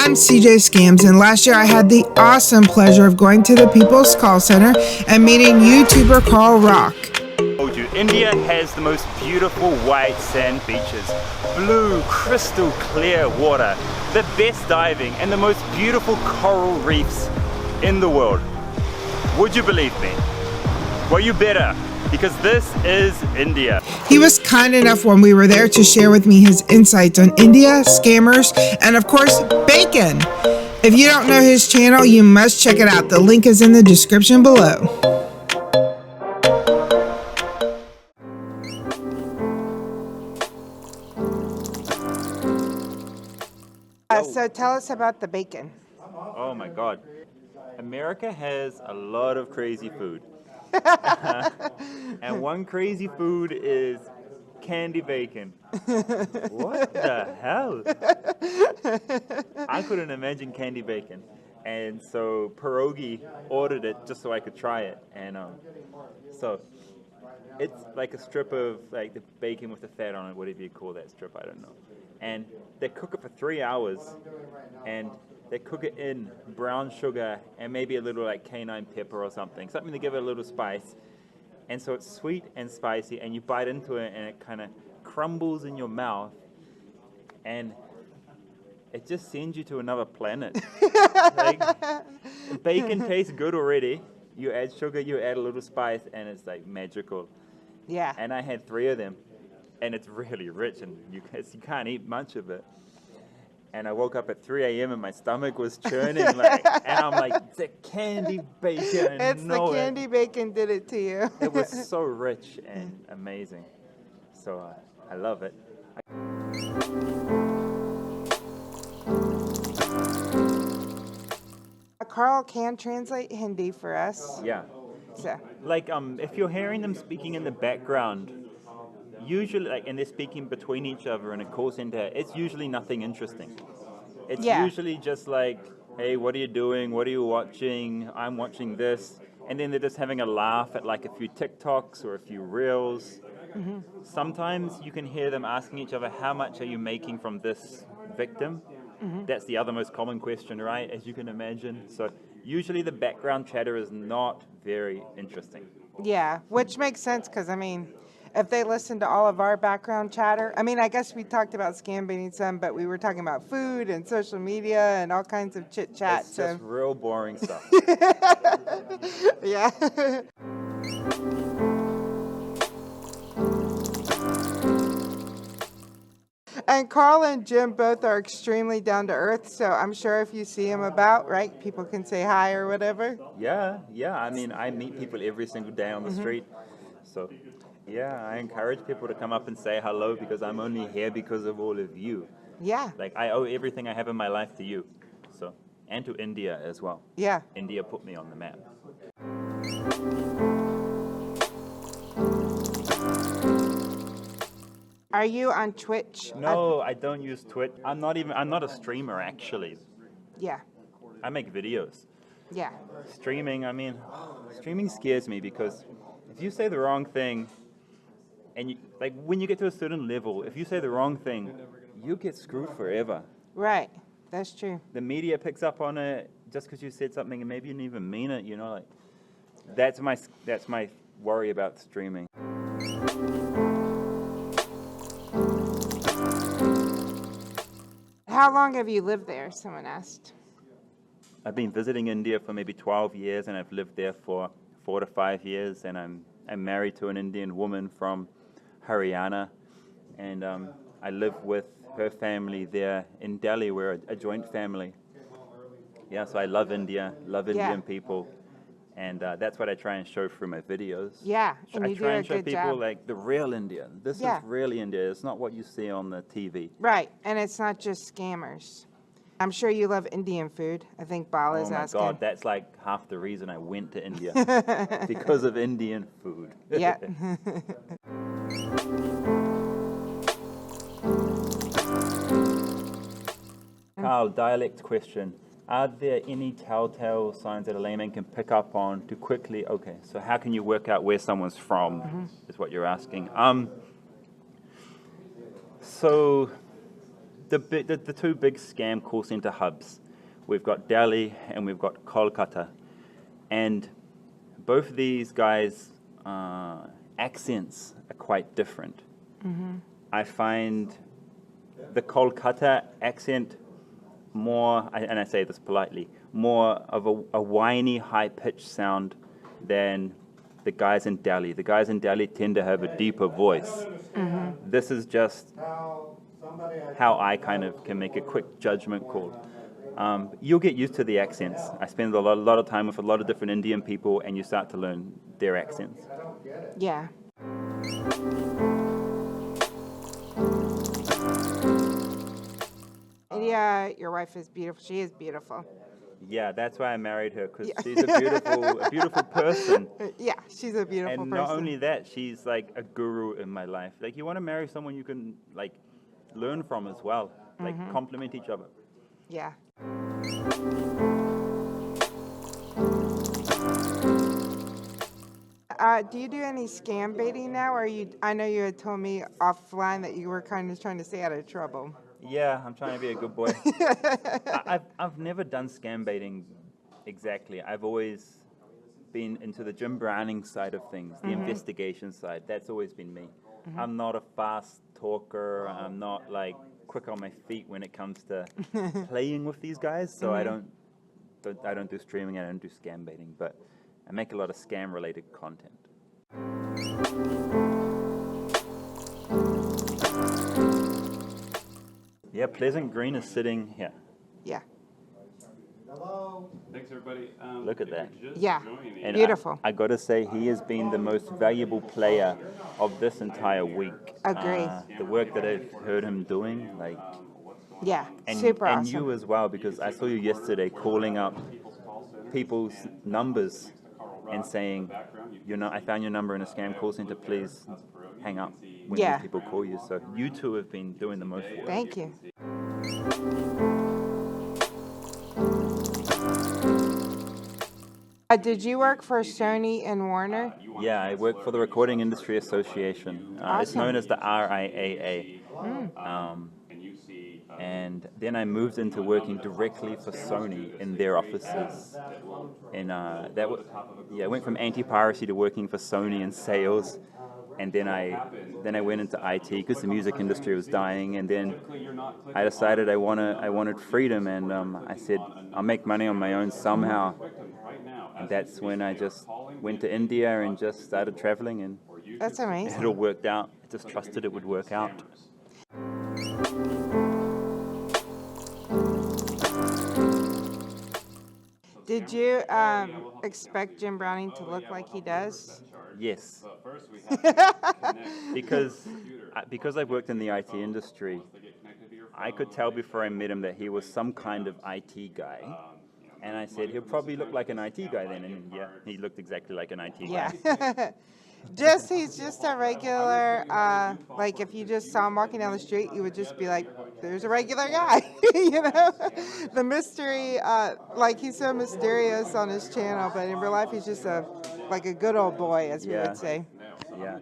I'm CJ Scams, and last year I had the awesome pleasure of going to the People's Call Center and meeting YouTuber Karl Rock. India has the most beautiful white sand beaches, blue, crystal clear water, the best diving, and the most beautiful coral reefs in the world. Would you believe me? Well, you better, because this is India. He was kind enough when we were there to share with me his insights on India, scammers, and of course, bacon. If you don't know his channel, you must check it out. The link is in the description below. So tell us about the bacon. Oh my God. America has a lot of crazy food. And one crazy food is candy bacon. What the hell? I couldn't imagine candy bacon. And so Pierogi ordered it just so I could try it. And so it's like a strip of like the bacon with the fat on it, whatever you call that strip, I don't know. And they cook it for 3 hours, and they cook it in brown sugar and maybe a little like canine pepper or something to give it a little spice. And so it's sweet and spicy, and you bite into it and it kind of crumbles in your mouth, and it just sends you to another planet. Like, bacon tastes good already. You add sugar, you add a little spice, and it's like magical. Yeah. And I had 3 of them, and it's really rich, and you can't eat much of it. And I woke up at 3 a.m. and my stomach was churning, and I'm like, it's a candy bacon. It's the candy bacon did it to you. It was so rich and amazing. So I love it. Karl can translate Hindi for us. Yeah. So. Like if you're hearing them speaking in the background, usually and they're speaking between each other in a call center, it's usually nothing interesting. It's usually just like, hey, what are you doing? What are you watching? I'm watching this. And then they're just having a laugh at like a few TikToks or a few Reels. Mm-hmm. Sometimes you can hear them asking each other, how much are you making from this victim? Mm-hmm. That's the other most common question, right? As you can imagine. So usually the background chatter is not very interesting. Yeah, which makes sense because, I mean, if they listen to all of our background chatter, I mean, I guess we talked about Scambaiting some, but we were talking about food and social media and all kinds of chit chat. It's just real boring stuff. Yeah. And Karl and Jim both are extremely down to earth, so I'm sure if you see him about, right, people can say hi or whatever. Yeah. I mean, I meet people every single day on the street, so yeah, I encourage people to come up and say hello because I'm only here because of all of you. Yeah. Like, I owe everything I have in my life to you, so, and to India as well. Yeah. India put me on the map. Are you on Twitch? No, I don't use Twitch. I'm not a streamer, actually. Yeah. I make videos. Yeah. Streaming scares me because if you say the wrong thing, and like when you get to a certain level, if you say the wrong thing, you get screwed forever. Right. That's true. The media picks up on it just because you said something and maybe you didn't even mean it, you know, like that's my worry about streaming. How long have you lived there? Someone asked. I've been visiting India for maybe 12 years, and I've lived there for 4 to 5 years, and I'm married to an Indian woman from Haryana, and I live with her family there in Delhi. We're a joint family. Yeah, so I love India, love Indian people, and that's what I try and show through my videos. Yeah, and I you try do and a show good people job. like the real India. This is real India. It's not what you see on the TV. Right, and it's not just scammers. I'm sure you love Indian food. I think Bala's asking. Oh my God, that's like half the reason I went to India, because of Indian food. Yeah. Karl, dialect question. Are there any telltale signs that a layman can pick up on to quickly, okay, so how can you work out where someone's from, is what you're asking. So the two big scam call center hubs. We've got Delhi and we've got Kolkata. And both of these guys' accents are quite different. I find the Kolkata accent more, and I say this politely, more of a whiny, high-pitched sound than the guys in Delhi. The guys in Delhi tend to have a deeper voice. This is just how I kind of can make a quick judgment call. You'll get used to the accents. I spend a lot of time with a lot of different Indian people, and you start to learn their accents. Yeah. India, your wife is beautiful. She is beautiful. Yeah, that's why I married her, because she's a beautiful person. Yeah, she's a beautiful And person. not only that, she's like a guru in my life. Like, you want to marry someone you can like learn from as well, like complement each other. Yeah. Do you do any scam baiting now, or I know you had told me offline that you were kind of trying to stay out of trouble. Yeah, I'm trying to be a good boy. I've never done scam baiting exactly. I've always been into the Jim Browning side of things, the investigation side. That's always been me. I'm not a fast talker. I'm not like quick on my feet when it comes to playing with these guys. So I don't do streaming. I don't do scam baiting, but I make a lot of scam related content. Yeah, Pleasant Green is sitting here. Yeah. Hello. Thanks, everybody. Look at that. Yeah. And Beautiful. I got to say, he has been the most valuable player of this entire week. Agree. The work that I've heard him doing, like, Yeah. and, Super and awesome. you as well, because I saw you yesterday calling up people's numbers and saying, I found your number in a scam call center, please hang up when Yeah. these people call you. So you two have been doing the most work. Thank you. Did you work for Sony and Warner? Yeah, I work for the Recording Industry Association. It's Awesome. known as the RIAA. And then I moved into working directly for Sony in their offices. And I went from anti-piracy to working for Sony in sales. And then I went into IT because the music industry was dying. And then I decided I wanted freedom, and I said I'll make money on my own somehow. And that's when I just went to India and just started traveling, and That's amazing. it all worked out. I just trusted it would work out. Did you expect Jim Browning to look like he does? Yes. because I've worked in the IT industry, I could tell before I met him that he was some kind of IT guy. And I said, he'll probably look like an IT guy then. And yeah, he looked exactly like an IT guy. Yeah. He's just a regular, like if you just saw him walking down the street, you would just be like, there's a regular guy, you know? The mystery, like he's so mysterious on his channel, but in real life he's just like a good old boy, as we would say. Yeah.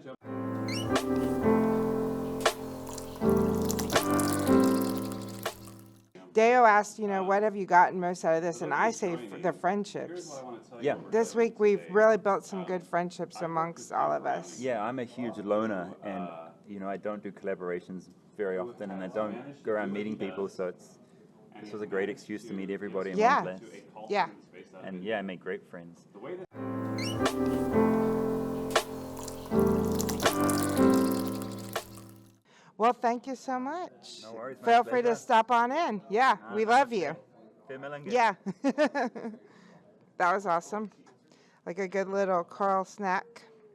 Deo asked, what have you gotten most out of this? And I say the friendships. Yeah. This week we've really built some good friendships amongst all of us. Yeah, I'm a huge loner, and I don't do collaborations very often, and I don't go around meeting people, so this was a great excuse to meet everybody in one place. Yeah. And yeah, I make great friends. Well, thank you so much. No worries, my Feel free to pleasure. stop on in. Yeah, we love you. Yeah. That was awesome. Like a good little Carl snack.